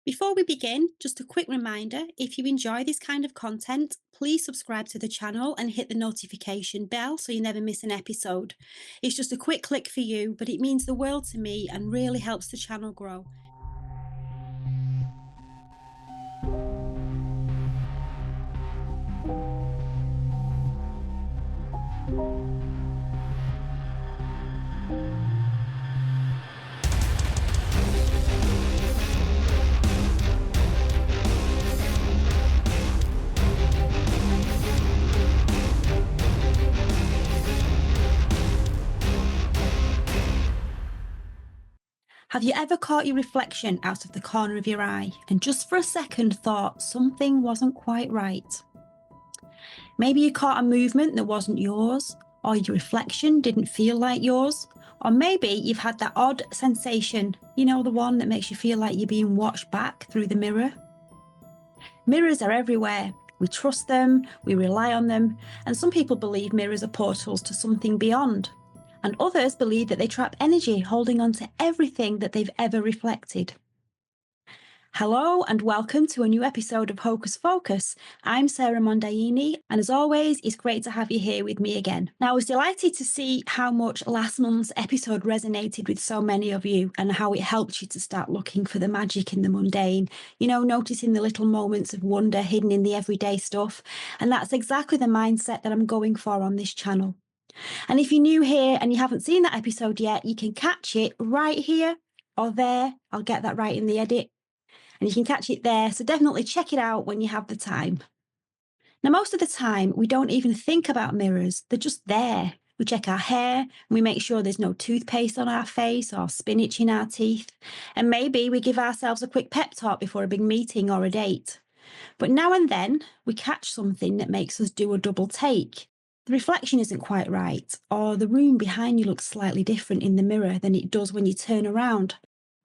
Before we begin, just a quick reminder, if you enjoy this kind of content, please subscribe to the channel and hit the notification bell so you never miss an episode. It's just a quick click for you, but it means the world to me and really helps the channel grow. Have you ever caught your reflection out of the corner of your eye and just for a second thought something wasn't quite right? Maybe you caught a movement that wasn't yours, or your reflection didn't feel like yours, or maybe you've had that odd sensation, the one that makes you feel like you're being watched back through the mirror. Mirrors are everywhere. We trust them, we rely on them, and some people believe mirrors are portals to something beyond. And others believe that they trap energy holding on to everything that they've ever reflected. Hello and welcome to a new episode of Hocus Focus. I'm Sarah Mondaini, and as always, it's great to have you here with me again. Now, I was delighted to see how much last month's episode resonated with so many of you and how it helped you to start looking for the magic in the mundane, noticing the little moments of wonder hidden in the everyday stuff. And that's exactly the mindset that I'm going for on this channel. And if you're new here and you haven't seen that episode yet, you can catch it right here or there. I'll get that right in the edit. And you can catch it there. So definitely check it out when you have the time. Now, most of the time, we don't even think about mirrors. They're just there. We check our hair and we make sure there's no toothpaste on our face or spinach in our teeth. And maybe we give ourselves a quick pep talk before a big meeting or a date. But now and then, we catch something that makes us do a double take. The reflection isn't quite right, or the room behind you looks slightly different in the mirror than it does when you turn around.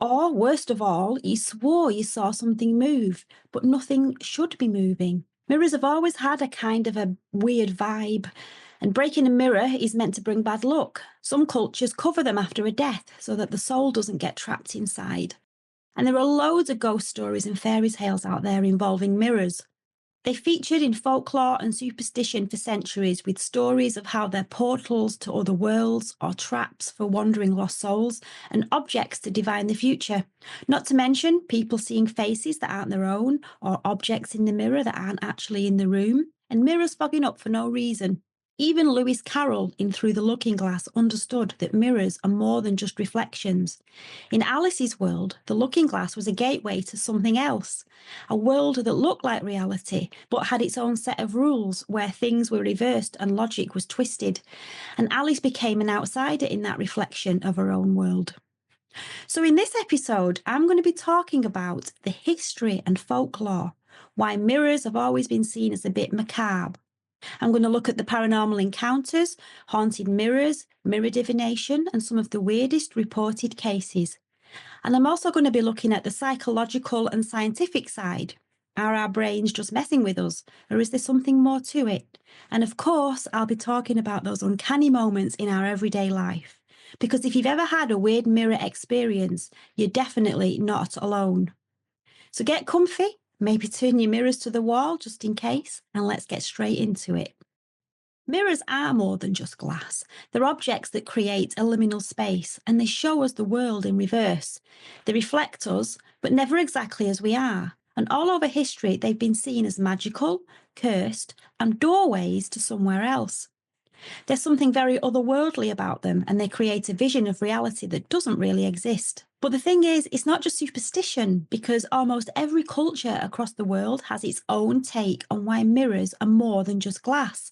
Or, worst of all, you swore you saw something move, but nothing should be moving. Mirrors have always had a kind of a weird vibe, and breaking a mirror is meant to bring bad luck. Some cultures cover them after a death so that the soul doesn't get trapped inside. And there are loads of ghost stories and fairy tales out there involving mirrors. They featured in folklore and superstition for centuries, with stories of how they're portals to other worlds or traps for wandering lost souls and objects to divine the future. Not to mention people seeing faces that aren't their own or objects in the mirror that aren't actually in the room, and mirrors fogging up for no reason. Even Lewis Carroll in Through the Looking Glass understood that mirrors are more than just reflections. In Alice's world, the looking glass was a gateway to something else, a world that looked like reality but had its own set of rules where things were reversed and logic was twisted, and Alice became an outsider in that reflection of her own world. So in this episode, I'm going to be talking about the history and folklore, why mirrors have always been seen as a bit macabre. I'm going to look at the paranormal encounters, haunted mirrors, mirror divination, and some of the weirdest reported cases. And I'm also going to be looking at the psychological and scientific side. Are our brains just messing with us, or is there something more to it? And of course, I'll be talking about those uncanny moments in our everyday life. Because if you've ever had a weird mirror experience, you're definitely not alone. So get comfy. Maybe turn your mirrors to the wall just in case, and let's get straight into it. Mirrors are more than just glass. They're objects that create a liminal space, and they show us the world in reverse. They reflect us, but never exactly as we are. And all over history, they've been seen as magical, cursed, and doorways to somewhere else. There's something very otherworldly about them, and they create a vision of reality that doesn't really exist. But the thing is, it's not just superstition, because almost every culture across the world has its own take on why mirrors are more than just glass.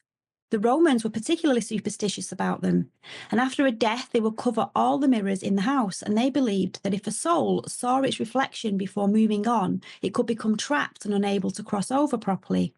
The Romans were particularly superstitious about them, and after a death they would cover all the mirrors in the house, and they believed that if a soul saw its reflection before moving on, it could become trapped and unable to cross over properly.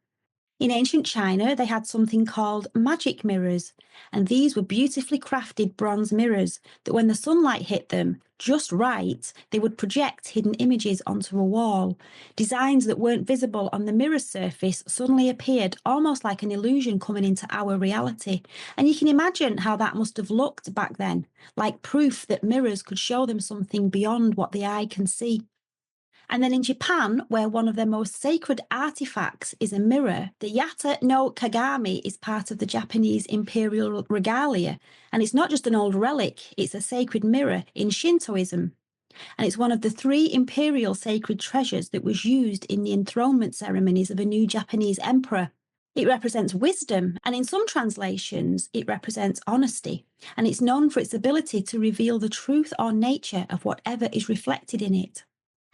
In ancient China, they had something called magic mirrors, and these were beautifully crafted bronze mirrors that when the sunlight hit them just right, they would project hidden images onto a wall. Designs that weren't visible on the mirror's surface suddenly appeared almost like an illusion coming into our reality. And you can imagine how that must have looked back then, like proof that mirrors could show them something beyond what the eye can see. And then in Japan, where one of their most sacred artifacts is a mirror, the Yata no Kagami is part of the Japanese imperial regalia. And it's not just an old relic, it's a sacred mirror in Shintoism. And it's one of the 3 imperial sacred treasures that was used in the enthronement ceremonies of a new Japanese emperor. It represents wisdom, and in some translations, it represents honesty. And it's known for its ability to reveal the truth or nature of whatever is reflected in it.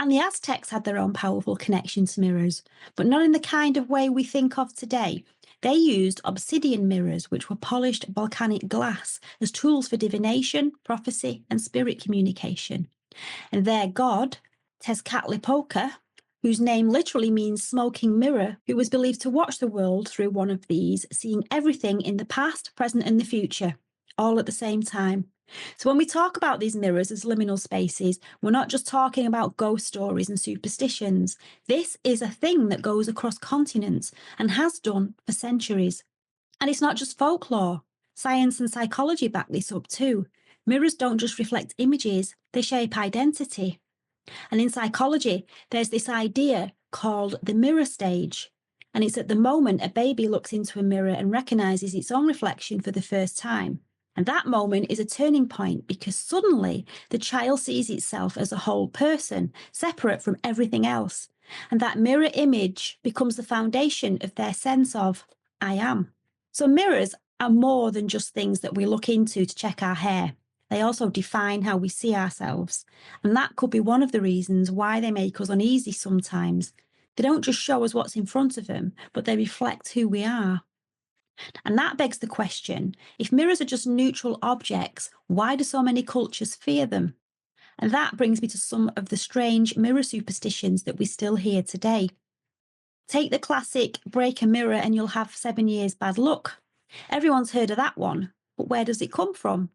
And the Aztecs had their own powerful connection to mirrors, but not in the kind of way we think of today. They used obsidian mirrors, which were polished volcanic glass, as tools for divination, prophecy, and spirit communication. And their god, Tezcatlipoca, whose name literally means smoking mirror, who was believed to watch the world through one of these, seeing everything in the past, present, and the future, all at the same time. So when we talk about these mirrors as liminal spaces, we're not just talking about ghost stories and superstitions. This is a thing that goes across continents and has done for centuries. And it's not just folklore. Science and psychology back this up too. Mirrors don't just reflect images, they shape identity. And in psychology, there's this idea called the mirror stage. And it's at the moment a baby looks into a mirror and recognizes its own reflection for the first time. And that moment is a turning point because suddenly the child sees itself as a whole person, separate from everything else. And that mirror image becomes the foundation of their sense of, I am. So mirrors are more than just things that we look into to check our hair. They also define how we see ourselves. And that could be one of the reasons why they make us uneasy sometimes. They don't just show us what's in front of them, but they reflect who we are. And that begs the question, if mirrors are just neutral objects, why do so many cultures fear them? And that brings me to some of the strange mirror superstitions that we still hear today. Take the classic break a mirror and you'll have 7 years bad luck. Everyone's heard of that one, but where does it come from?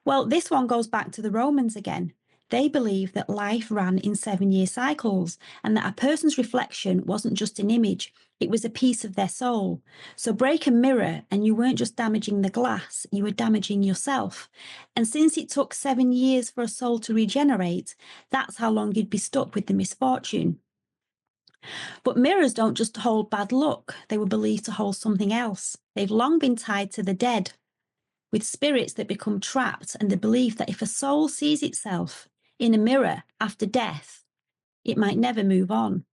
Well, this one goes back to the Romans again. They believed that life ran in 7-year cycles and that a person's reflection wasn't just an image, it was a piece of their soul. So break a mirror and you weren't just damaging the glass, you were damaging yourself. And since it took 7 years for a soul to regenerate, that's how long you'd be stuck with the misfortune. But mirrors don't just hold bad luck, they were believed to hold something else. They've long been tied to the dead, with spirits that become trapped and the belief that if a soul sees itself in a mirror after death, it might never move on.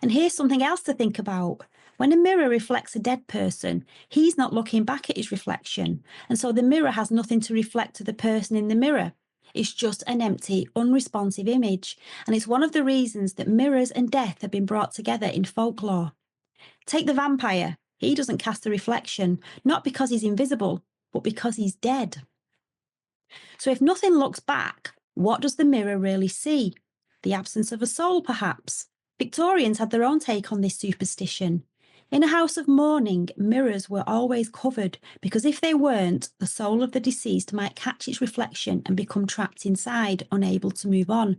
And here's something else to think about. When a mirror reflects a dead person, he's not looking back at his reflection. And so the mirror has nothing to reflect to the person in the mirror. It's just an empty, unresponsive image. And it's one of the reasons that mirrors and death have been brought together in folklore. Take the vampire. He doesn't cast a reflection, not because he's invisible, but because he's dead. So if nothing looks back, what does the mirror really see? The absence of a soul, perhaps? Victorians had their own take on this superstition. In a house of mourning, mirrors were always covered because if they weren't, the soul of the deceased might catch its reflection and become trapped inside, unable to move on.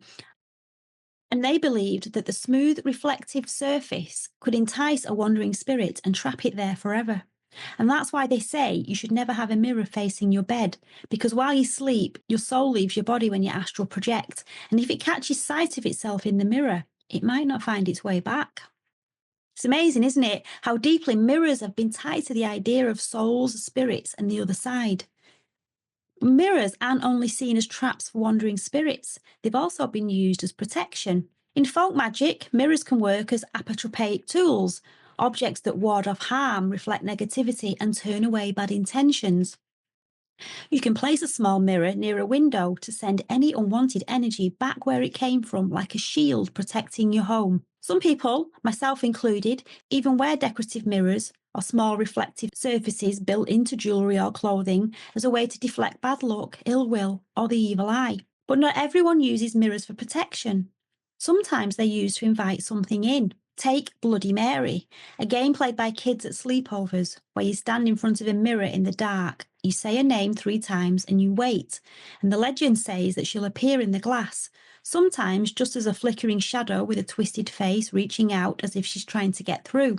And they believed that the smooth, reflective surface could entice a wandering spirit and trap it there forever. And that's why they say you should never have a mirror facing your bed, because while you sleep, your soul leaves your body when you astral project. And if it catches sight of itself in the mirror, it might not find its way back. It's amazing, isn't it? How deeply mirrors have been tied to the idea of souls, spirits, and the other side. Mirrors aren't only seen as traps for wandering spirits, they've also been used as protection. In folk magic, mirrors can work as apotropaic tools, objects that ward off harm, reflect negativity, and turn away bad intentions. You can place a small mirror near a window to send any unwanted energy back where it came from, like a shield protecting your home. Some people, myself included, even wear decorative mirrors or small reflective surfaces built into jewellery or clothing as a way to deflect bad luck, ill will, or the evil eye. But not everyone uses mirrors for protection. Sometimes they're used to invite something in. Take Bloody Mary, a game played by kids at sleepovers, where you stand in front of a mirror in the dark, you say a name 3 times and you wait, and the legend says that she'll appear in the glass, sometimes just as a flickering shadow with a twisted face reaching out as if she's trying to get through.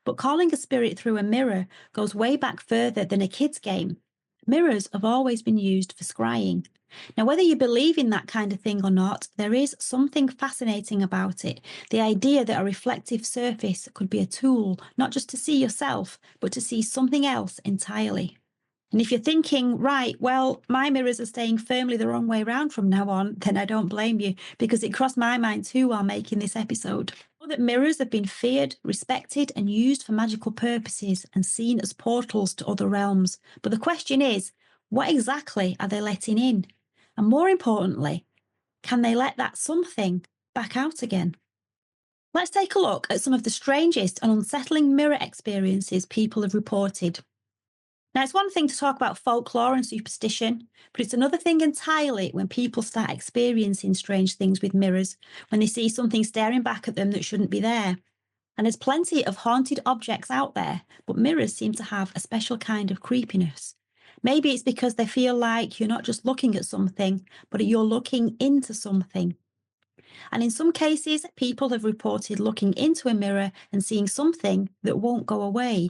But calling a spirit through a mirror goes way back further than a kid's game. Mirrors have always been used for scrying. Now, whether you believe in that kind of thing or not, there is something fascinating about it. The idea that a reflective surface could be a tool, not just to see yourself, but to see something else entirely. And if you're thinking, right, well, my mirrors are staying firmly the wrong way around from now on, then I don't blame you, because it crossed my mind too while making this episode. I know that mirrors have been feared, respected, and used for magical purposes and seen as portals to other realms. But the question is, what exactly are they letting in? And more importantly, can they let that something back out again? Let's take a look at some of the strangest and unsettling mirror experiences people have reported. Now, it's one thing to talk about folklore and superstition, but it's another thing entirely when people start experiencing strange things with mirrors, when they see something staring back at them that shouldn't be there. And there's plenty of haunted objects out there, but mirrors seem to have a special kind of creepiness. Maybe it's because they feel like you're not just looking at something, but you're looking into something. And in some cases, people have reported looking into a mirror and seeing something that won't go away.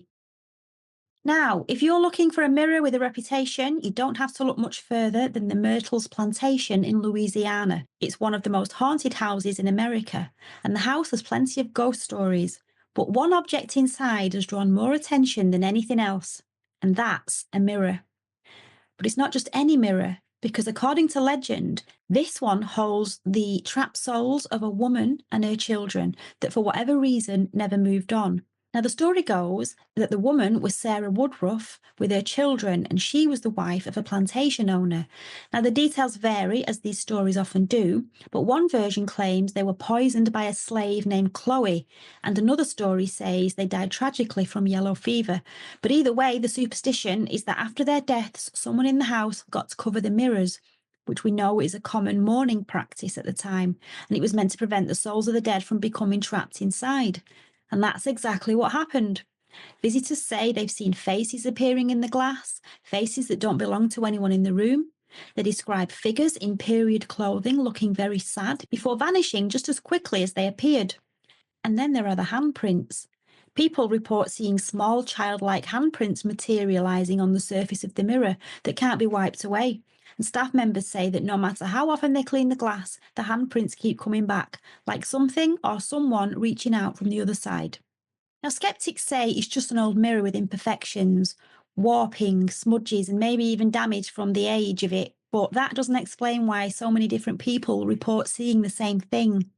Now, if you're looking for a mirror with a reputation, you don't have to look much further than the Myrtles Plantation in Louisiana. It's one of the most haunted houses in America, and the house has plenty of ghost stories. But one object inside has drawn more attention than anything else, and that's a mirror. But it's not just any mirror, because according to legend, this one holds the trapped souls of a woman and her children that for whatever reason never moved on. Now, the story goes that the woman was Sarah Woodruff with her children, and she was the wife of a plantation owner. Now, the details vary, as these stories often do, but one version claims they were poisoned by a slave named Chloe, and another story says they died tragically from yellow fever. But either way, the superstition is that after their deaths, someone in the house got to cover the mirrors, which we know is a common mourning practice at the time, and it was meant to prevent the souls of the dead from becoming trapped inside. And that's exactly what happened. Visitors say they've seen faces appearing in the glass, faces that don't belong to anyone in the room. They describe figures in period clothing looking very sad before vanishing just as quickly as they appeared. And then there are the handprints. People report seeing small childlike handprints materializing on the surface of the mirror that can't be wiped away. And staff members say that no matter how often they clean the glass, the handprints keep coming back, like something or someone reaching out from the other side. Now, skeptics say it's just an old mirror with imperfections, warping, smudges, and maybe even damage from the age of it, but that doesn't explain why so many different people report seeing the same thing.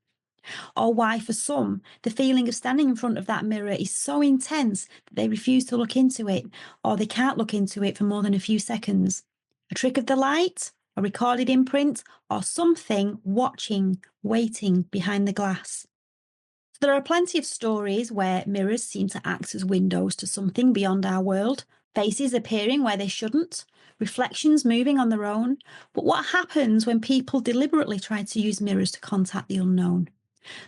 Or why, for some, the feeling of standing in front of that mirror is so intense that they refuse to look into it, or they can't look into it for more than a few seconds. A trick of the light, a recorded imprint, or something watching, waiting behind the glass. So there are plenty of stories where mirrors seem to act as windows to something beyond our world, faces appearing where they shouldn't, reflections moving on their own. But what happens when people deliberately try to use mirrors to contact the unknown?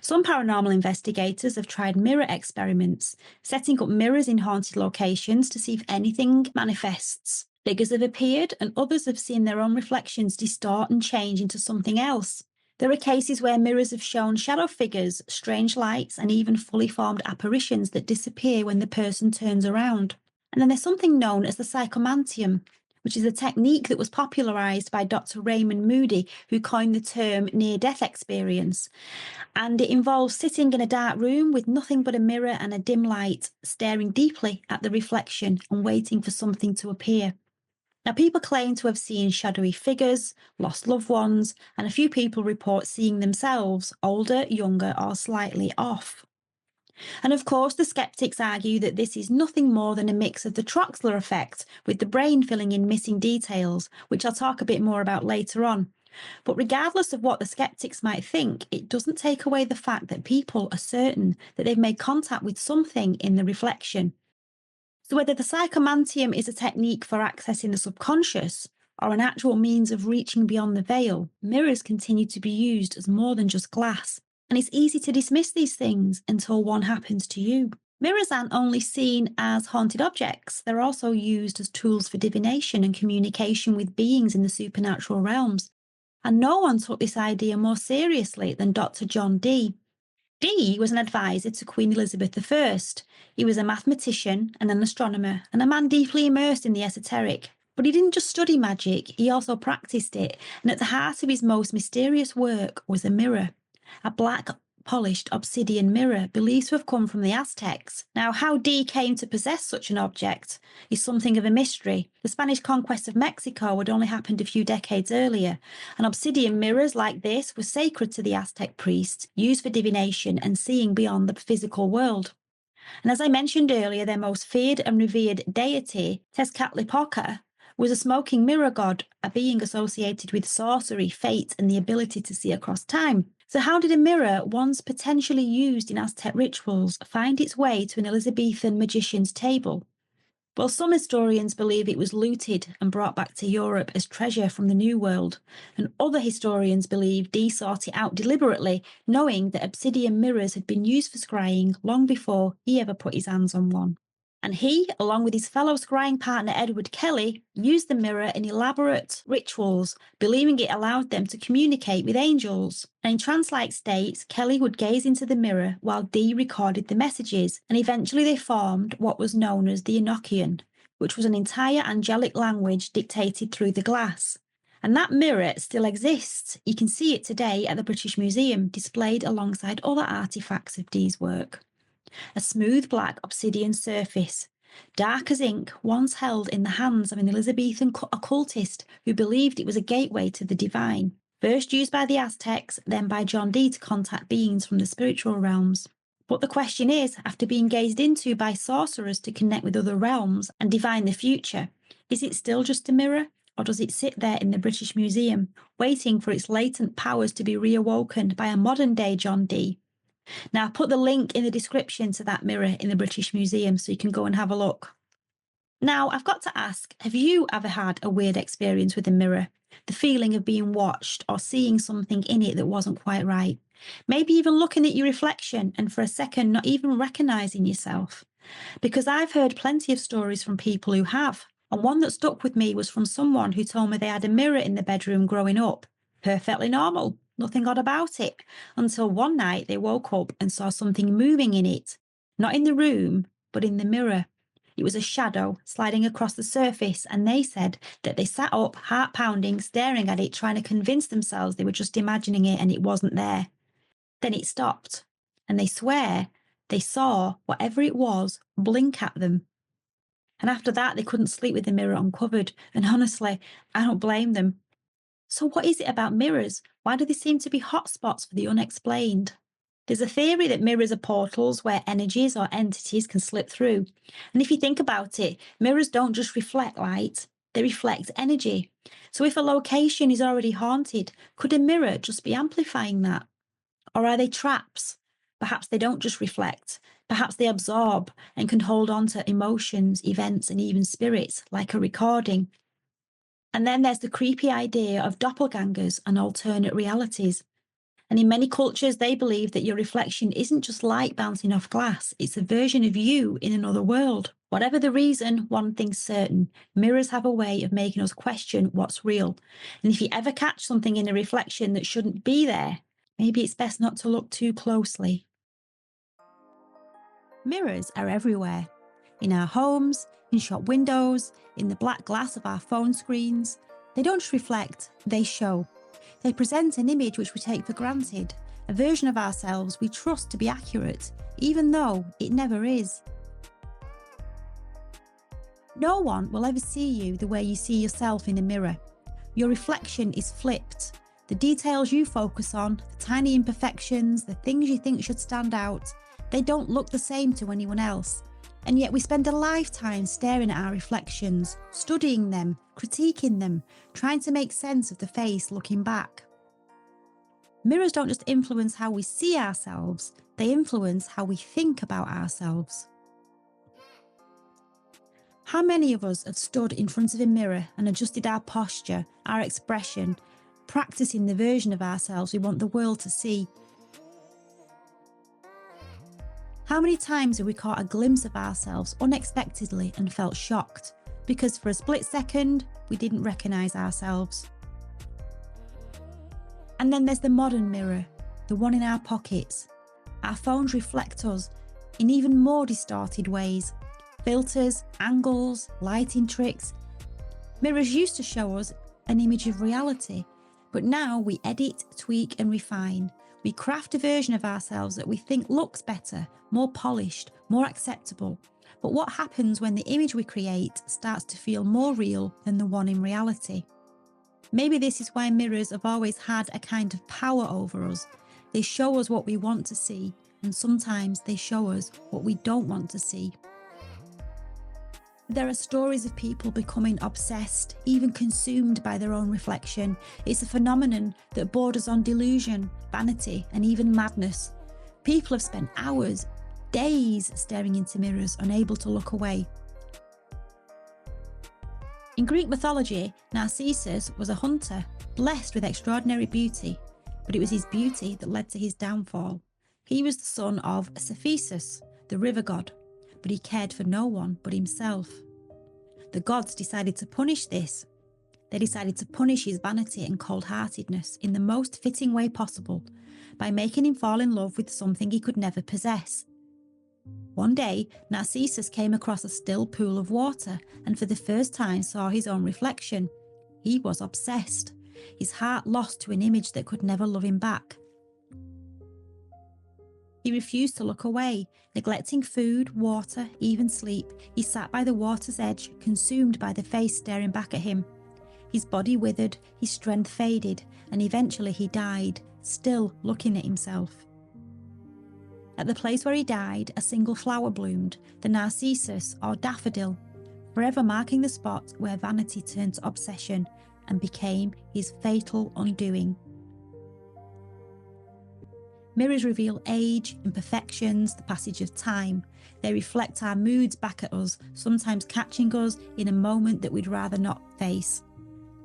Some paranormal investigators have tried mirror experiments, setting up mirrors in haunted locations to see if anything manifests. Figures have appeared, and others have seen their own reflections distort and change into something else. There are cases where mirrors have shown shadow figures, strange lights, and even fully formed apparitions that disappear when the person turns around. And then there's something known as the psychomantium, which is a technique that was popularised by Dr. Raymond Moody, who coined the term near-death experience. And it involves sitting in a dark room with nothing but a mirror and a dim light, staring deeply at the reflection and waiting for something to appear. Now, people claim to have seen shadowy figures, lost loved ones, and a few people report seeing themselves, older, younger, or slightly off. And of course, the skeptics argue that this is nothing more than a mix of the Troxler effect, with the brain filling in missing details, which I'll talk a bit more about later on. But regardless of what the skeptics might think, it doesn't take away the fact that people are certain that they've made contact with something in the reflection. So whether the psychomantium is a technique for accessing the subconscious or an actual means of reaching beyond the veil, mirrors continue to be used as more than just glass. And it's easy to dismiss these things until one happens to you. Mirrors aren't only seen as haunted objects, they're also used as tools for divination and communication with beings in the supernatural realms. And no one took this idea more seriously than Dr. John Dee. Dee was an advisor to Queen Elizabeth I. He was a mathematician and an astronomer, and a man deeply immersed in the esoteric. But he didn't just study magic, he also practiced it, and at the heart of his most mysterious work was a mirror, a black polished obsidian mirror believed to have come from the Aztecs. Now, how Dee came to possess such an object is something of a mystery. The Spanish conquest of Mexico had only happened a few decades earlier, and obsidian mirrors like this were sacred to the Aztec priests, used for divination and seeing beyond the physical world. And as I mentioned earlier, their most feared and revered deity, Tezcatlipoca, was a smoking mirror god, a being associated with sorcery, fate, and the ability to see across time. So how did a mirror, once potentially used in Aztec rituals, find its way to an Elizabethan magician's table? Well, some historians believe it was looted and brought back to Europe as treasure from the New World, and other historians believe Dee sought it out deliberately, knowing that obsidian mirrors had been used for scrying long before he ever put his hands on one. And he, along with his fellow scrying partner Edward Kelly, used the mirror in elaborate rituals, believing it allowed them to communicate with angels. And in trance-like states, Kelly would gaze into the mirror while Dee recorded the messages, and eventually they formed what was known as the Enochian, which was an entire angelic language dictated through the glass. And that mirror still exists. You can see it today at the British Museum, displayed alongside other artefacts of Dee's work. A smooth black obsidian surface, dark as ink, once held in the hands of an Elizabethan occultist who believed it was a gateway to the divine. First used by the Aztecs, then by John Dee to contact beings from the spiritual realms. But the question is, after being gazed into by sorcerers to connect with other realms and divine the future, is it still just a mirror? Or does it sit there in the British Museum, waiting for its latent powers to be reawoken by a modern-day John Dee? Now, I'll put the link in the description to that mirror in the British Museum so you can go and have a look. Now, I've got to ask, have you ever had a weird experience with a mirror? The feeling of being watched or seeing something in it that wasn't quite right? Maybe even looking at your reflection and for a second not even recognising yourself? Because I've heard plenty of stories from people who have. And one that stuck with me was from someone who told me they had a mirror in the bedroom growing up. Perfectly normal. Nothing odd about it, until one night they woke up and saw something moving in it. Not in the room, but in the mirror. It was a shadow sliding across the surface, and they said that they sat up, heart pounding, staring at it, trying to convince themselves they were just imagining it and it wasn't there. Then it stopped, and they swear they saw whatever it was blink at them. And after that, they couldn't sleep with the mirror uncovered, and honestly, I don't blame them. So what is it about mirrors? Why do they seem to be hotspots for the unexplained? There's a theory that mirrors are portals where energies or entities can slip through. And if you think about it, mirrors don't just reflect light, they reflect energy. So if a location is already haunted, could a mirror just be amplifying that? Or are they traps? Perhaps they don't just reflect. Perhaps they absorb and can hold on to emotions, events, and even spirits, like a recording. And then there's the creepy idea of doppelgangers and alternate realities. And in many cultures, they believe that your reflection isn't just light bouncing off glass, it's a version of you in another world. Whatever the reason, one thing's certain, mirrors have a way of making us question what's real. And if you ever catch something in a reflection that shouldn't be there, maybe it's best not to look too closely. Mirrors are everywhere. In our homes, in shop windows, in the black glass of our phone screens. They don't just reflect, they show. They present an image which we take for granted, a version of ourselves we trust to be accurate, even though it never is. No one will ever see you the way you see yourself in a mirror. Your reflection is flipped. The details you focus on, the tiny imperfections, the things you think should stand out, they don't look the same to anyone else. And yet we spend a lifetime staring at our reflections, studying them, critiquing them, trying to make sense of the face looking back. Mirrors don't just influence how we see ourselves, they influence how we think about ourselves. How many of us have stood in front of a mirror and adjusted our posture, our expression, practicing the version of ourselves we want the world to see? How many times have we caught a glimpse of ourselves unexpectedly and felt shocked because for a split second we didn't recognise ourselves? And then there's the modern mirror, the one in our pockets. Our phones reflect us in even more distorted ways. Filters, angles, lighting tricks. Mirrors used to show us an image of reality, but now we edit, tweak, and refine. We craft a version of ourselves that we think looks better, more polished, more acceptable. But what happens when the image we create starts to feel more real than the one in reality? Maybe this is why mirrors have always had a kind of power over us. They show us what we want to see, and sometimes they show us what we don't want to see. There are stories of people becoming obsessed, even consumed by their own reflection. It's a phenomenon that borders on delusion, vanity, and even madness. People have spent hours, days staring into mirrors, unable to look away. In Greek mythology, Narcissus was a hunter, blessed with extraordinary beauty, but it was his beauty that led to his downfall. He was the son of Cephisus, the river god, but he cared for no one but himself. The gods decided to punish this. They decided to punish his vanity and cold-heartedness in the most fitting way possible, by making him fall in love with something he could never possess. One day, Narcissus came across a still pool of water and for the first time saw his own reflection. He was obsessed, his heart lost to an image that could never love him back. He refused to look away, neglecting food, water, even sleep. He sat by the water's edge, consumed by the face staring back at him. His body withered, his strength faded, and eventually he died, still looking at himself. At the place where he died, a single flower bloomed, the narcissus or daffodil, forever marking the spot where vanity turned to obsession and became his fatal undoing. Mirrors reveal age, imperfections, the passage of time. They reflect our moods back at us, sometimes catching us in a moment that we'd rather not face.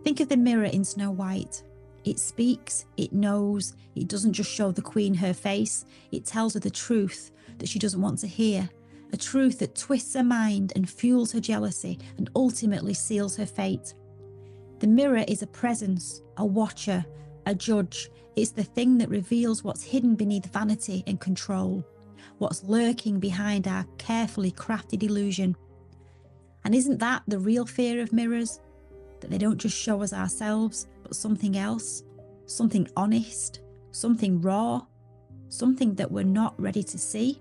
Think of the mirror in Snow White. It speaks, it knows, it doesn't just show the queen her face, it tells her the truth that she doesn't want to hear, a truth that twists her mind and fuels her jealousy and ultimately seals her fate. The mirror is a presence, a watcher, a judge. It's the thing that reveals what's hidden beneath vanity and control, what's lurking behind our carefully crafted illusion. And isn't that the real fear of mirrors? That they don't just show us ourselves, but something else, something honest, something raw, something that we're not ready to see.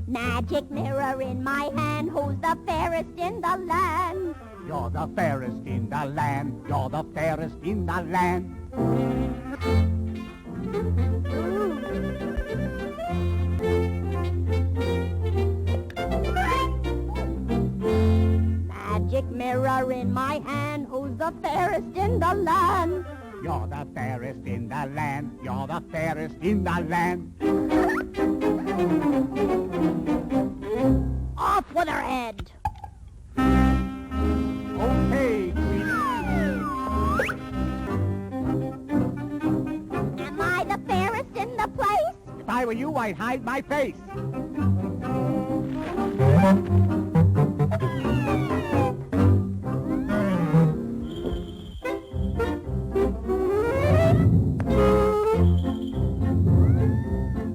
Magic mirror in my hand, who's the fairest in the land? You're the fairest in the land, you're the fairest in the land. Magic mirror in my hand, who's the fairest in the land? You're the fairest in the land, you're the fairest in the land. Off with her head! Okay, Queenie. Am I the fairest in the place? If I were you, I'd hide my face.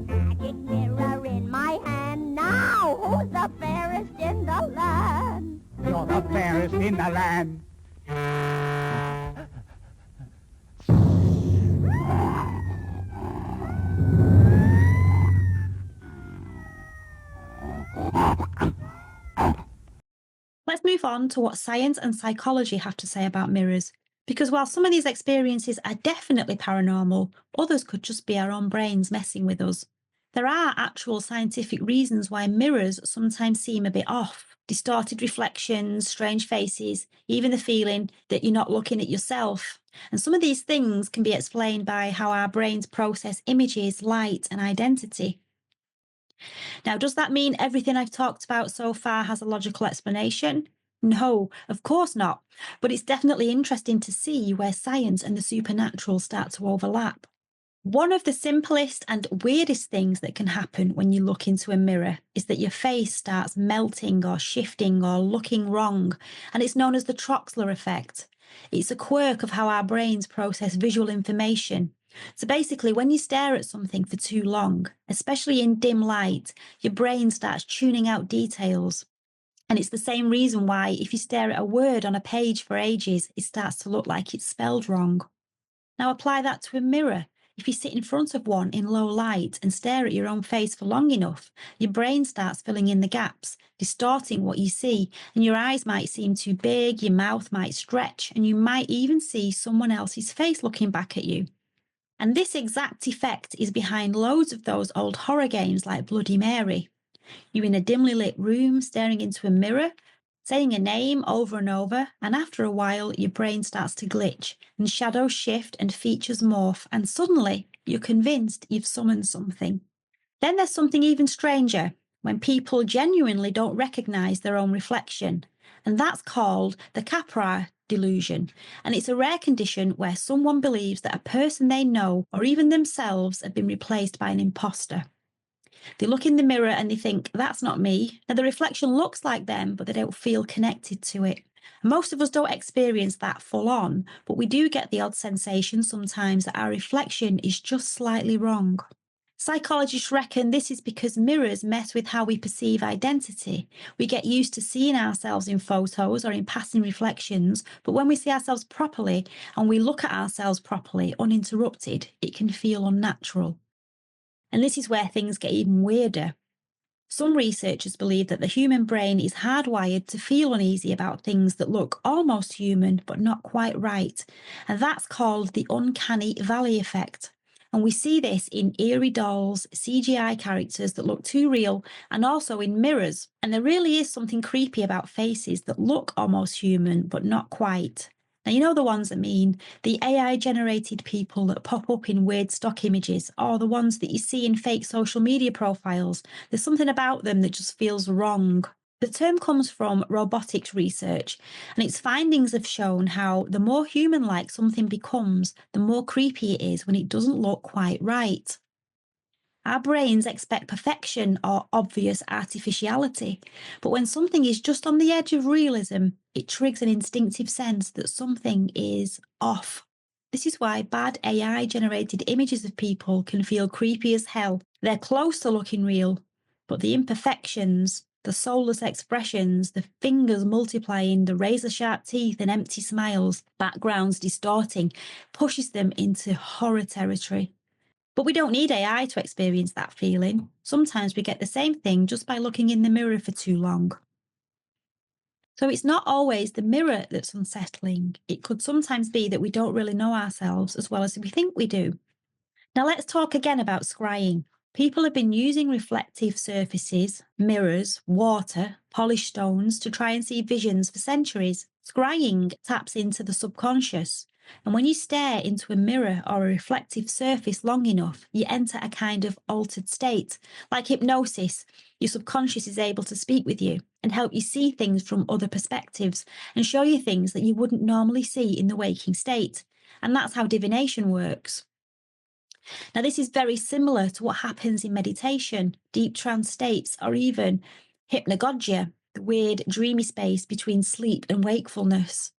Magic mirror in my hand, now who's the fairest in the land? You're the fairest in the land. Let's move on to what science and psychology have to say about mirrors. Because while some of these experiences are definitely paranormal, others could just be our own brains messing with us. There are actual scientific reasons why mirrors sometimes seem a bit off. Distorted reflections, strange faces, even the feeling that you're not looking at yourself. And some of these things can be explained by how our brains process images, light, and identity. Now, does that mean everything I've talked about so far has a logical explanation? No, of course not. But it's definitely interesting to see where science and the supernatural start to overlap. One of the simplest and weirdest things that can happen when you look into a mirror is that your face starts melting or shifting or looking wrong, and it's known as the Troxler effect. It's a quirk of how our brains process visual information. So basically, when you stare at something for too long, especially in dim light, your brain starts tuning out details. And it's the same reason why if you stare at a word on a page for ages, it starts to look like it's spelled wrong. Now apply that to a mirror. If you sit in front of one in low light and stare at your own face for long enough, your brain starts filling in the gaps, distorting what you see, and your eyes might seem too big, your mouth might stretch, and you might even see someone else's face looking back at you. And this exact effect is behind loads of those old horror games like Bloody Mary. You're in a dimly lit room staring into a mirror, saying a name over and over, and after a while, your brain starts to glitch and shadows shift and features morph, and suddenly you're convinced you've summoned something. Then there's something even stranger, when people genuinely don't recognize their own reflection, and that's called the Capra delusion, and it's a rare condition where someone believes that a person they know or even themselves have been replaced by an imposter. They look in the mirror and they think, that's not me. Now, the reflection looks like them, but they don't feel connected to it. Most of us don't experience that full on, but we do get the odd sensation sometimes that our reflection is just slightly wrong. Psychologists reckon this is because mirrors mess with how we perceive identity. We get used to seeing ourselves in photos or in passing reflections, but when we see ourselves properly and we look at ourselves properly, uninterrupted, it can feel unnatural. And this is where things get even weirder. Some researchers believe that the human brain is hardwired to feel uneasy about things that look almost human but not quite right. And that's called the uncanny valley effect. And we see this in eerie dolls, CGI characters that look too real, and also in mirrors. And there really is something creepy about faces that look almost human but not quite. Now, you know the ones I mean, the AI-generated people that pop up in weird stock images, or the ones that you see in fake social media profiles. There's something about them that just feels wrong. The term comes from robotics research, and its findings have shown how the more human-like something becomes, the more creepy it is when it doesn't look quite right. Our brains expect perfection or obvious artificiality, but when something is just on the edge of realism, it triggers an instinctive sense that something is off. This is why bad AI-generated images of people can feel creepy as hell. They're close to looking real, but the imperfections, the soulless expressions, the fingers multiplying, the razor-sharp teeth and empty smiles, backgrounds distorting, pushes them into horror territory. But we don't need AI to experience that feeling. Sometimes we get the same thing just by looking in the mirror for too long. So it's not always the mirror that's unsettling. It could sometimes be that we don't really know ourselves as well as we think we do. Now let's talk again about scrying. People have been using reflective surfaces, mirrors, water, polished stones to try and see visions for centuries. Scrying taps into the subconscious. And when you stare into a mirror or a reflective surface long enough, you enter a kind of altered state. Like hypnosis, your subconscious is able to speak with you and help you see things from other perspectives and show you things that you wouldn't normally see in the waking state. And that's how divination works. Now, this is very similar to what happens in meditation, deep trance states, or even hypnagogia, the weird dreamy space between sleep and wakefulness.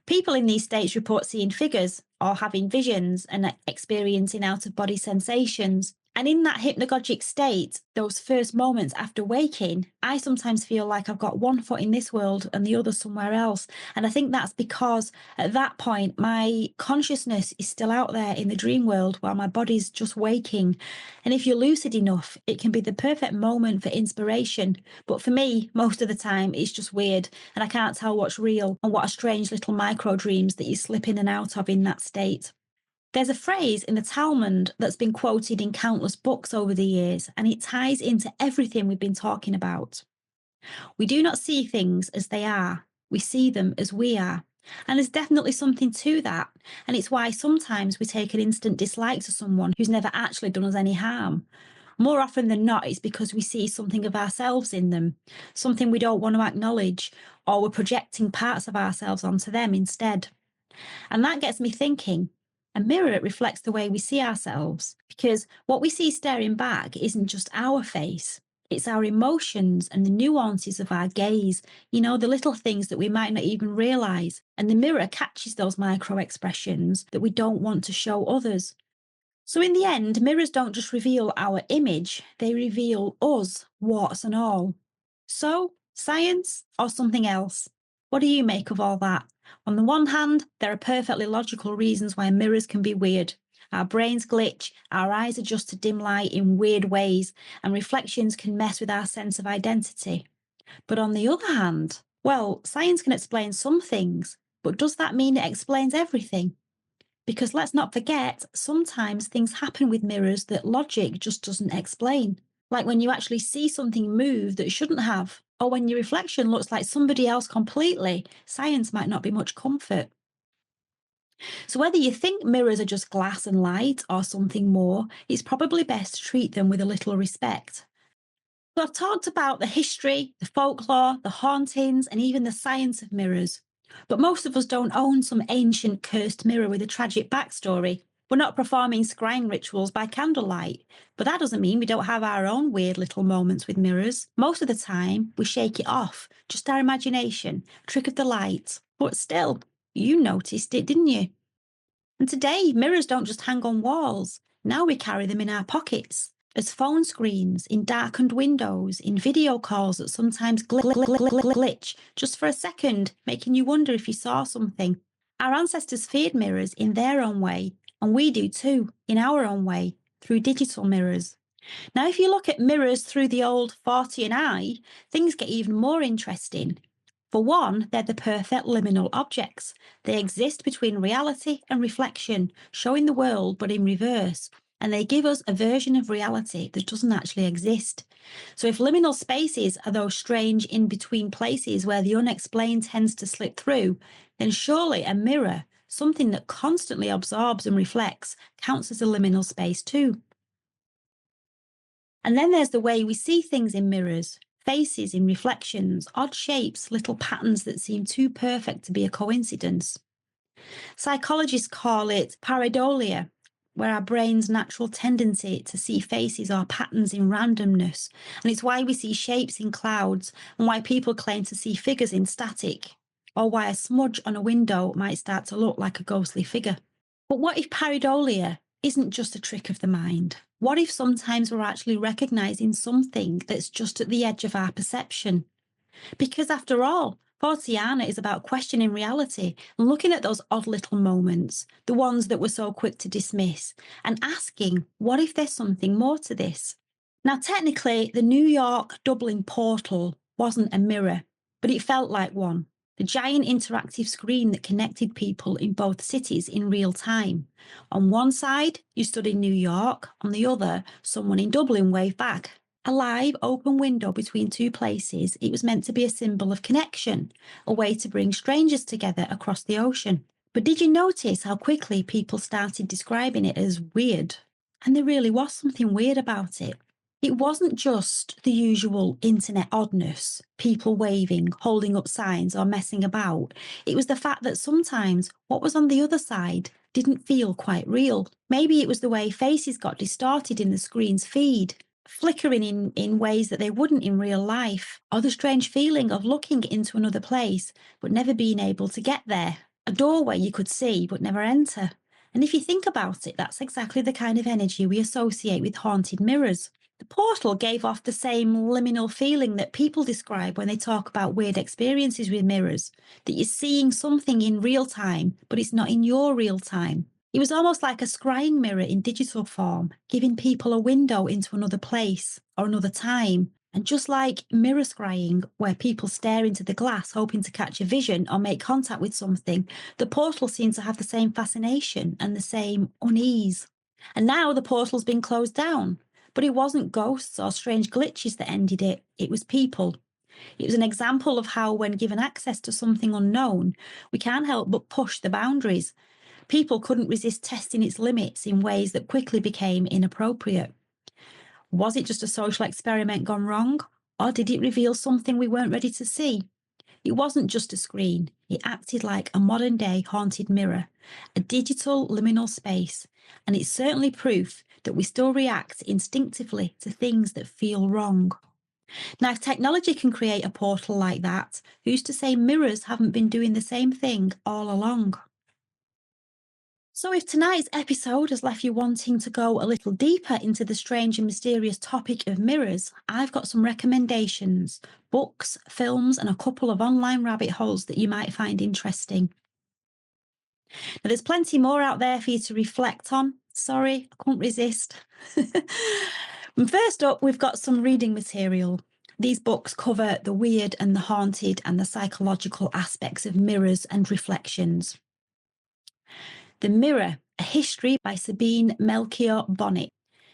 People in these states report seeing figures or having visions and experiencing out-of-body sensations. And in that hypnagogic state, those first moments after waking, I sometimes feel like I've got one foot in this world and the other somewhere else. And I think that's because at that point, my consciousness is still out there in the dream world while my body's just waking. And if you're lucid enough, it can be the perfect moment for inspiration. But for me, most of the time, it's just weird and I can't tell what's real and what are strange little micro dreams that you slip in and out of in that state. There's a phrase in the Talmud that's been quoted in countless books over the years, and it ties into everything we've been talking about. We do not see things as they are, we see them as we are. And there's definitely something to that, and it's why sometimes we take an instant dislike to someone who's never actually done us any harm. More often than not, it's because we see something of ourselves in them, something we don't want to acknowledge, or we're projecting parts of ourselves onto them instead. And that gets me thinking, a mirror reflects the way we see ourselves, because what we see staring back isn't just our face, it's our emotions and the nuances of our gaze, the little things that we might not even realise. And the mirror catches those micro expressions that we don't want to show others. So, in the end, mirrors don't just reveal our image, they reveal us, warts and all. So, science or something else? What do you make of all that? On the one hand, there are perfectly logical reasons why mirrors can be weird. Our brains glitch, our eyes adjust to dim light in weird ways, and reflections can mess with our sense of identity. But on the other hand, well, science can explain some things, but does that mean it explains everything? Because let's not forget, sometimes things happen with mirrors that logic just doesn't explain. Like when you actually see something move that shouldn't have, or when your reflection looks like somebody else completely, science might not be much comfort. So, whether you think mirrors are just glass and light or something more, it's probably best to treat them with a little respect. So I've talked about the history, the folklore, the hauntings, and even the science of mirrors. But most of us don't own some ancient cursed mirror with a tragic backstory. We're not performing scrying rituals by candlelight. But that doesn't mean we don't have our own weird little moments with mirrors. Most of the time, we shake it off, just our imagination, trick of the light. But still, you noticed it, didn't you? And today, mirrors don't just hang on walls. Now we carry them in our pockets, as phone screens, in darkened windows, in video calls that sometimes glitch just for a second, making you wonder if you saw something. Our ancestors feared mirrors in their own way, and we do too, in our own way, through digital mirrors. Now, if you look at mirrors through the old Fortean eye, things get even more interesting. For one, they're the perfect liminal objects. They exist between reality and reflection, showing the world but in reverse, and they give us a version of reality that doesn't actually exist. So, if liminal spaces are those strange in between places where the unexplained tends to slip through, then surely a mirror, something that constantly absorbs and reflects, counts as a liminal space too. And then there's the way we see things in mirrors, faces in reflections, odd shapes, little patterns that seem too perfect to be a coincidence. Psychologists call it pareidolia, where our brain's natural tendency to see faces or patterns in randomness. And it's why we see shapes in clouds and why people claim to see figures in static, or why a smudge on a window might start to look like a ghostly figure. But what if pareidolia isn't just a trick of the mind? What if sometimes we're actually recognizing something that's just at the edge of our perception? Because after all, Forteana is about questioning reality and looking at those odd little moments, the ones that we're so quick to dismiss, and asking, what if there's something more to this? Now, technically, the New York Dublin portal wasn't a mirror, but it felt like one. The giant interactive screen that connected people in both cities in real time. On one side, you stood in New York, on the other, someone in Dublin waved back. A live, open window between two places, it was meant to be a symbol of connection, a way to bring strangers together across the ocean. But did you notice how quickly people started describing it as weird? And there really was something weird about it. It wasn't just the usual internet oddness, people waving, holding up signs, or messing about. It was the fact that sometimes what was on the other side didn't feel quite real. Maybe it was the way faces got distorted in the screen's feed, flickering in ways that they wouldn't in real life, or the strange feeling of looking into another place but never being able to get there. A doorway you could see but never enter. And if you think about it, that's exactly the kind of energy we associate with haunted mirrors. The portal gave off the same liminal feeling that people describe when they talk about weird experiences with mirrors, that you're seeing something in real time, but it's not in your real time. It was almost like a scrying mirror in digital form, giving people a window into another place or another time. And just like mirror scrying, where people stare into the glass hoping to catch a vision or make contact with something, the portal seemed to have the same fascination and the same unease. And now the portal's been closed down. But it wasn't ghosts or strange glitches that ended it, it was people. It was an example of how, when given access to something unknown, we can't help but push the boundaries. People couldn't resist testing its limits in ways that quickly became inappropriate. Was it just a social experiment gone wrong? Or did it reveal something we weren't ready to see? It wasn't just a screen. It acted like a modern-day haunted mirror, a digital liminal space, and it's certainly proof that we still react instinctively to things that feel wrong. Now, if technology can create a portal like that, who's to say mirrors haven't been doing the same thing all along? So, if tonight's episode has left you wanting to go a little deeper into the strange and mysterious topic of mirrors, I've got some recommendations, books, films, and a couple of online rabbit holes that you might find interesting. Now, there's plenty more out there for you to reflect on. Sorry, I couldn't resist. And first up, we've got some reading material. These books cover the weird and the haunted and the psychological aspects of mirrors and reflections. The Mirror, A History by Sabine Melchior Bonnet.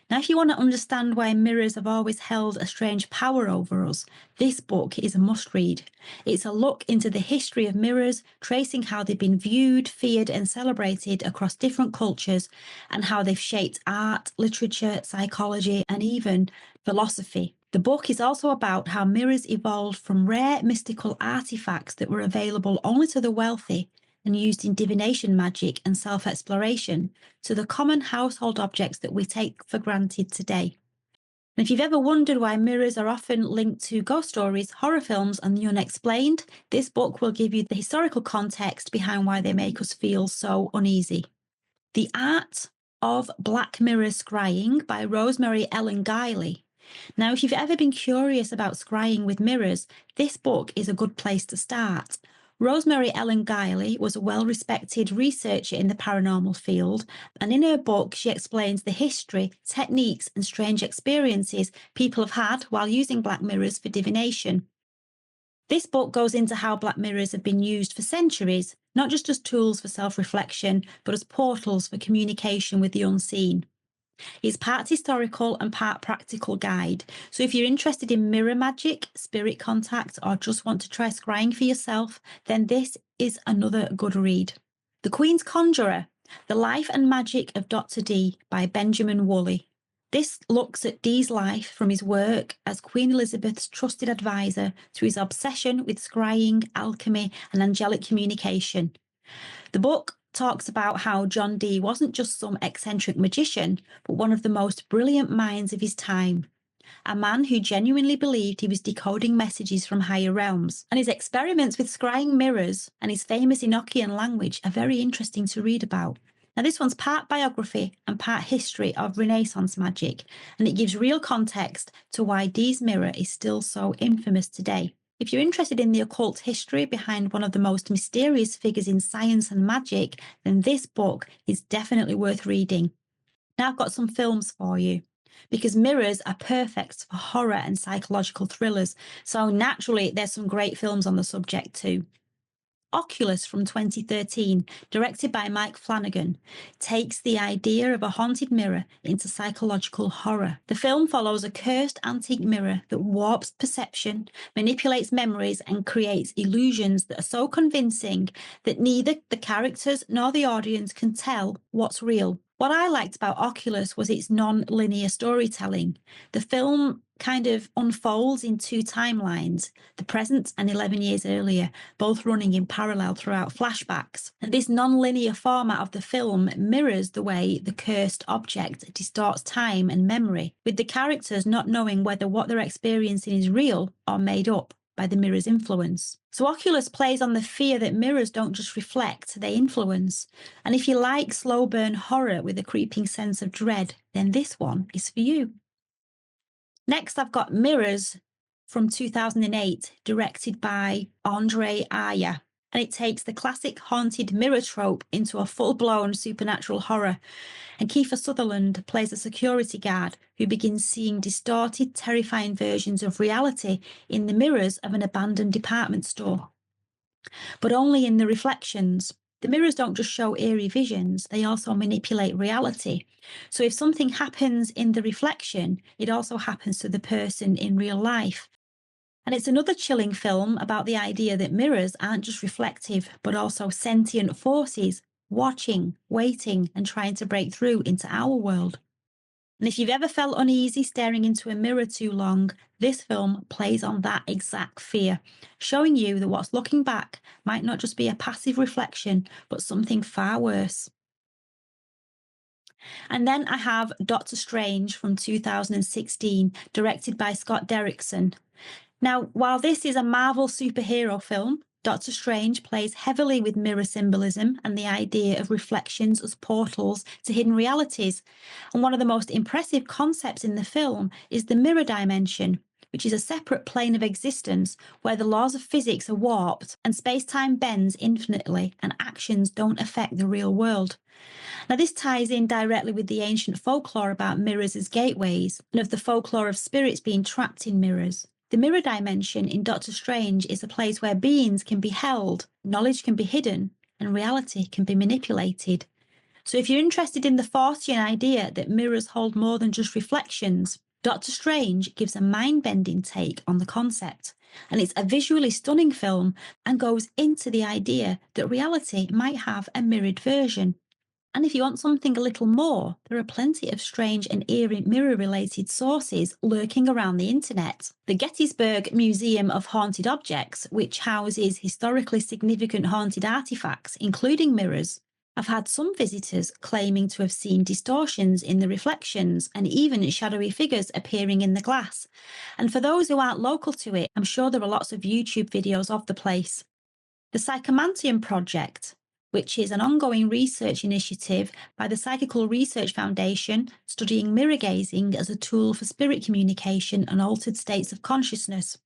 Now, if you want to understand why mirrors have always held a strange power over us, this book is a must-read. It's a look into the history of mirrors, tracing how they've been viewed, feared, and celebrated across different cultures, and how they've shaped art, literature, psychology, and even philosophy. The book is also about how mirrors evolved from rare mystical artifacts that were available only to the wealthy and used in divination magic and self-exploration, to the common household objects that we take for granted today. And if you've ever wondered why mirrors are often linked to ghost stories, horror films, and the unexplained, this book will give you the historical context behind why they make us feel so uneasy. The Art of Black Mirror Scrying by Rosemary Ellen Guiley. Now, if you've ever been curious about scrying with mirrors, this book is a good place to start. Rosemary Ellen Guiley was a well-respected researcher in the paranormal field, and in her book, she explains the history, techniques, and strange experiences people have had while using black mirrors for divination. This book goes into how black mirrors have been used for centuries, not just as tools for self-reflection, but as portals for communication with the unseen. It's part historical and part practical guide. So if you're interested in mirror magic, spirit contact, or just want to try scrying for yourself, then this is another good read. The Queen's Conjurer, The Life and Magic of Dr. Dee by Benjamin Woolley. This looks at Dee's life from his work as Queen Elizabeth's trusted advisor to his obsession with scrying, alchemy, and angelic communication. The book talks about how John Dee wasn't just some eccentric magician, but one of the most brilliant minds of his time. A man who genuinely believed he was decoding messages from higher realms. And his experiments with scrying mirrors and his famous Enochian language are very interesting to read about. Now, this one's part biography and part history of Renaissance magic, and it gives real context to why Dee's mirror is still so infamous today. If you're interested in the occult history behind one of the most mysterious figures in science and magic, then this book is definitely worth reading. Now I've got some films for you, because mirrors are perfect for horror and psychological thrillers, so naturally there's some great films on the subject too. Oculus from 2013, directed by Mike Flanagan, takes the idea of a haunted mirror into psychological horror. The film follows a cursed antique mirror that warps perception, manipulates memories, and creates illusions that are so convincing that neither the characters nor the audience can tell what's real. What I liked about Oculus was its non-linear storytelling. The film kind of unfolds in two timelines, the present and 11 years earlier, both running in parallel throughout flashbacks. And this non-linear format of the film mirrors the way the cursed object distorts time and memory, with the characters not knowing whether what they're experiencing is real or made up by the mirror's influence. So Oculus plays on the fear that mirrors don't just reflect, they influence. And if you like slow burn horror with a creeping sense of dread, then this one is for you. Next, I've got Mirrors from 2008, directed by Andre Aya. And it takes the classic haunted mirror trope into a full-blown supernatural horror. And Kiefer Sutherland plays a security guard who begins seeing distorted, terrifying versions of reality in the mirrors of an abandoned department store. But only in the reflections. The mirrors don't just show eerie visions, they also manipulate reality. So if something happens in the reflection, it also happens to the person in real life. And it's another chilling film about the idea that mirrors aren't just reflective, but also sentient forces, watching, waiting, and trying to break through into our world. And if you've ever felt uneasy staring into a mirror too long, this film plays on that exact fear, showing you that what's looking back might not just be a passive reflection, but something far worse. And then I have Doctor Strange from 2016, directed by Scott Derrickson. Now, while this is a Marvel superhero film, Doctor Strange plays heavily with mirror symbolism and the idea of reflections as portals to hidden realities. And one of the most impressive concepts in the film is the mirror dimension, which is a separate plane of existence where the laws of physics are warped and space-time bends infinitely and actions don't affect the real world. Now, this ties in directly with the ancient folklore about mirrors as gateways and of the folklore of spirits being trapped in mirrors. The mirror dimension in Doctor Strange is a place where beings can be held, knowledge can be hidden, and reality can be manipulated. So if you're interested in the Fortean idea that mirrors hold more than just reflections, Doctor Strange gives a mind-bending take on the concept. And it's a visually stunning film and goes into the idea that reality might have a mirrored version. And if you want something a little more, there are plenty of strange and eerie mirror-related sources lurking around the internet. The Gettysburg Museum of Haunted Objects, which houses historically significant haunted artifacts, including mirrors, have had some visitors claiming to have seen distortions in the reflections and even shadowy figures appearing in the glass. And for those who aren't local to it, I'm sure there are lots of YouTube videos of the place. The Psychomantium Project, which is an ongoing research initiative by the Psychical Research Foundation studying mirror gazing as a tool for spirit communication and altered states of consciousness.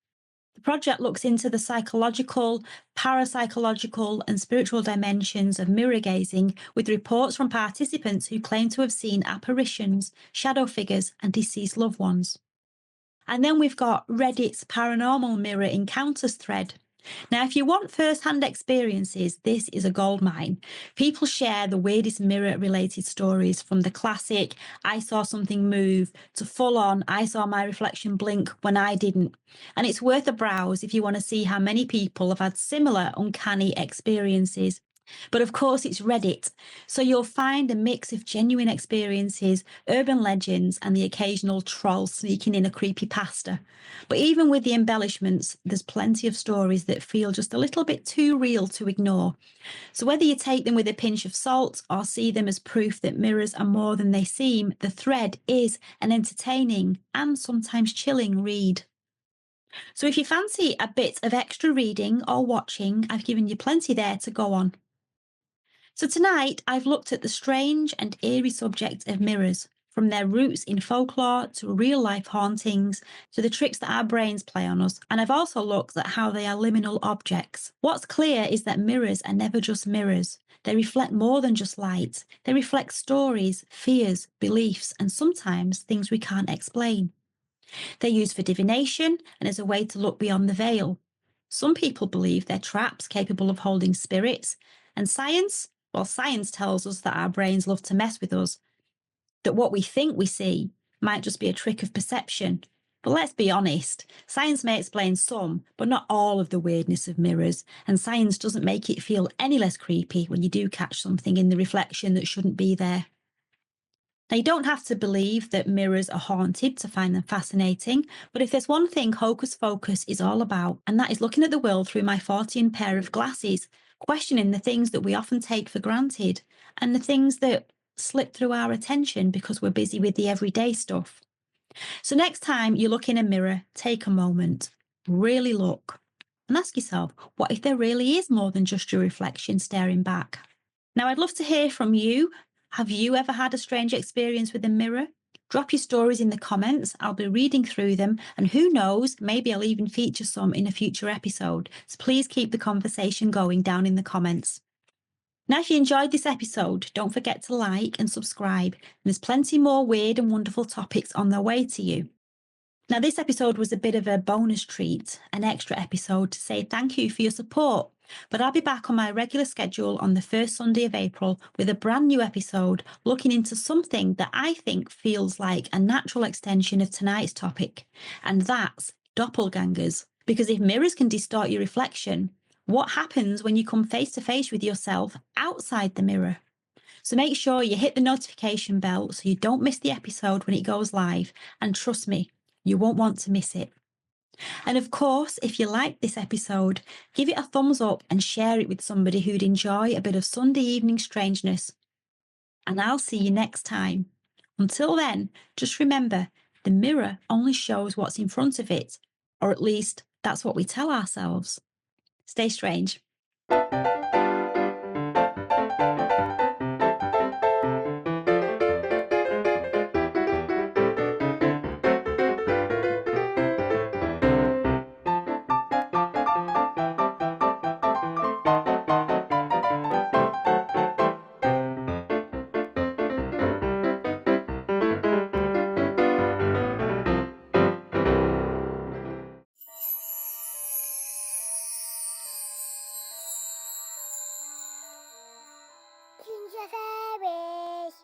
The project looks into the psychological, parapsychological, and spiritual dimensions of mirror gazing with reports from participants who claim to have seen apparitions, shadow figures, and deceased loved ones. And then we've got Reddit's Paranormal Mirror Encounters thread. Now, if you want first-hand experiences, this is a goldmine. People share the weirdest mirror-related stories, from the classic, I saw something move, to full-on, I saw my reflection blink when I didn't. And it's worth a browse if you want to see how many people have had similar uncanny experiences. But of course, it's Reddit, so you'll find a mix of genuine experiences, urban legends, and the occasional troll sneaking in a creepypasta. But even with the embellishments, there's plenty of stories that feel just a little bit too real to ignore. So whether you take them with a pinch of salt or see them as proof that mirrors are more than they seem, the thread is an entertaining and sometimes chilling read. So if you fancy a bit of extra reading or watching, I've given you plenty there to go on. So tonight, I've looked at the strange and eerie subject of mirrors, from their roots in folklore to real-life hauntings to the tricks that our brains play on us, and I've also looked at how they are liminal objects. What's clear is that mirrors are never just mirrors. They reflect more than just light. They reflect stories, fears, beliefs, and sometimes things we can't explain. They're used for divination and as a way to look beyond the veil. Some people believe they're traps capable of holding spirits, and science? Well, science tells us that our brains love to mess with us, that what we think we see might just be a trick of perception. But let's be honest, science may explain some, but not all of the weirdness of mirrors, and science doesn't make it feel any less creepy when you do catch something in the reflection that shouldn't be there. Now, you don't have to believe that mirrors are haunted to find them fascinating, but if there's one thing Hocus Focus is all about, and that is looking at the world through my Fortean pair of glasses, questioning the things that we often take for granted and the things that slip through our attention because we're busy with the everyday stuff. So next time you look in a mirror, take a moment, really look, and ask yourself, what if there really is more than just your reflection staring back? Now, I'd love to hear from you. Have you ever had a strange experience with a mirror? Drop your stories in the comments. I'll be reading through them, and who knows, maybe I'll even feature some in a future episode. So please keep the conversation going down in the comments. Now, if you enjoyed this episode, don't forget to like and subscribe. There's plenty more weird and wonderful topics on their way to you. Now, this episode was a bit of a bonus treat, an extra episode to say thank you for your support. But I'll be back on my regular schedule on the first Sunday of April with a brand new episode looking into something that I think feels like a natural extension of tonight's topic, and that's doppelgangers. Because if mirrors can distort your reflection, what happens when you come face to face with yourself outside the mirror? So make sure you hit the notification bell so you don't miss the episode when it goes live, and trust me, you won't want to miss it. And of course, if you liked this episode, give it a thumbs up and share it with somebody who'd enjoy a bit of Sunday evening strangeness. And I'll see you next time. Until then, just remember, the mirror only shows what's in front of it, or at least that's what we tell ourselves. Stay strange. Ginger fairies,